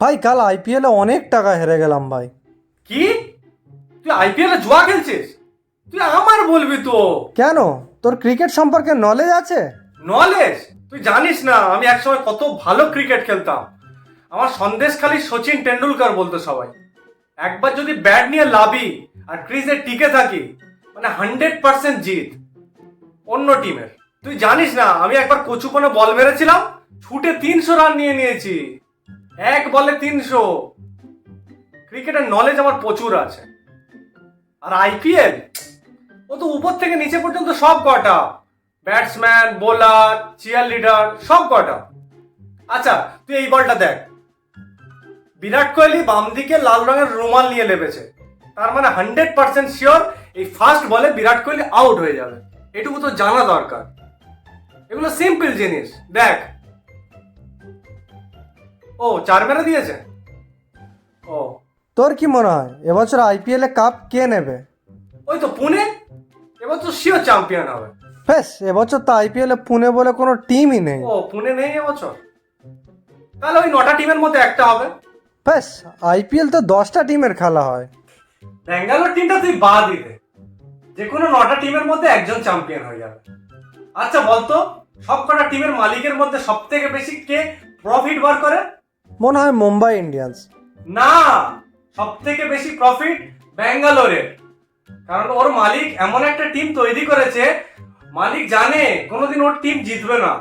ভাই কাল আইপিএলে অনেক টাকা হেরে গেলাম ভাই। কি? তুই আইপিএল এ জুয়া খেলছিস? তুই আমার বলবি তো? কেন, তোর ক্রিকেট সম্পর্কে নলেজ আছে? নলেজ? তুই জানিস না আমি একসময় কত ভালো ক্রিকেট খেলতাম। আমার সন্দেশখালী সচিন টেন্ডুলকার বলতো সবাই। একবার যদি ব্যাট নিয়ে লাভি আর ক্রিজে টিকে থাকি মানে 100% জিত অন্য টিমের। তুই জানিস না আমি একবার কচুপনে বল মেরেছিলাম, ছুটে 300 রান নিয়ে নিয়েছি। এক বলে 300। ক্রিকেটের নলেজ আমার প্রচুর আছে। আর আইপিএল ও তো উপর থেকে নিচে পর্যন্ত সব কটা, ব্যাটসম্যান, বোলার, চিয়ার লিডার সব কটা। আচ্ছা তুই এই বলটা দেখ, বিরাট কোহলি বাম দিকে লাল রঙের রুমাল নিয়ে লেপেছে, তার মানে 100% শিওর এই ফার্স্ট বলে বিরাট কোহলি আউট হয়ে যাবে। এটুকু তো জানা দরকার। এগুলো সিম্পল জিনিস। দেখ, ও 4 মেরে দিয়েছে। ও তোর কি মনে হয় এবছর আইপিএলে কাপ কে নেবে? ওই তো পুনে এবার তো শিওর চ্যাম্পিয়ন হবে। বেশ, এবছর তো আইপিএলে পুনে বলে কোনো টিমই নেই। ও পুনে নেই এবছর? তাহলে ওই 9টা টিমের মধ্যে একটা হবে। বেশ, আইপিএল তো 10টা টিমের খেলা হয়। ব্যাঙ্গালোর টিমটা তুই বাদ দিতে, যে কোনো 9টা টিমের মধ্যে একজন চ্যাম্পিয়ন হয়ে যাবে। আচ্ছা বলতো, সব কটা টিমের মালিকের মধ্যে সব থেকে বেশি কে প্রফিট বার করে? মনে হয় মুম্বাই ইন্ডিয়ান্স। না, সব থেকে বেশি প্রফিট ব্যাঙ্গালোরের। কারণ ওর মালিক এমন একটা টিম তৈরি করেছে, মালিক জানে কোনোদিন ওর টিম জিতবে না,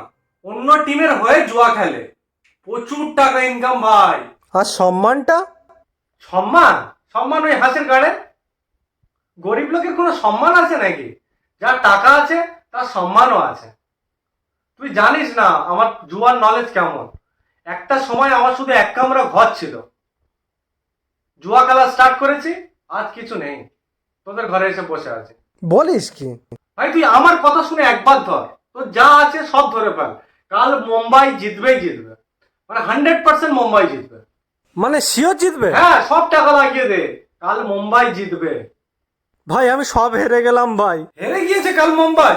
অন্য টিমের হয়ে জুয়া খেলে। প্রচুর টাকা ইনকাম ভাই। আর সম্মানটা? সম্মান? সম্মান ওই হাঁসের গাড়ে। গরিব লোকের কোনো সম্মান আছে নাকি? যার টাকা আছে তার সম্মানও আছে। তুই জানিস না আমার জুয়ার নলেজ কেমন। একটা সময় আমার শুধু এক কামরা ঘর ছিল, জুয়া খেলা স্টার্ট করেছি, আজ কিছু নেই, তোদের ঘরে এসে বসে আছে। বলিস কি? ভাই তুই আমার কথা শুনে একবার ধর, তোর যা আছে সব ধরে ফেল। কাল মুম্বাই জিতবেই জিতবে, মানে 100% মুম্বাই জিতবে। মানে শিওর জিতবে? হ্যাঁ, সব টাকা লাগিয়ে দে, কাল মুম্বাই জিতবে। ভাই আমি সব হেরে গেলাম ভাই। হেরে গিয়েছে কাল মুম্বাই?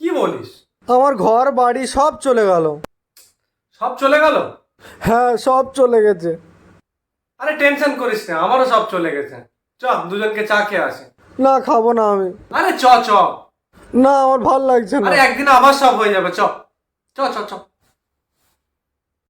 কি বলিস? আমার ঘর বাড়ি সব চলে গেল। সব চলে গেল? হ্যাঁ, সব চলে গেছে। আরে টেনশন করিস না, আমারও সব চলে গেছে। চ দুজনকে চা খেয়ে আসে। না, খাবো না আমি। আরে চ চ। না, আমার ভাল লাগছে না। আরে একদিন আবার সব হয়ে যাবে। চ চ চ চ।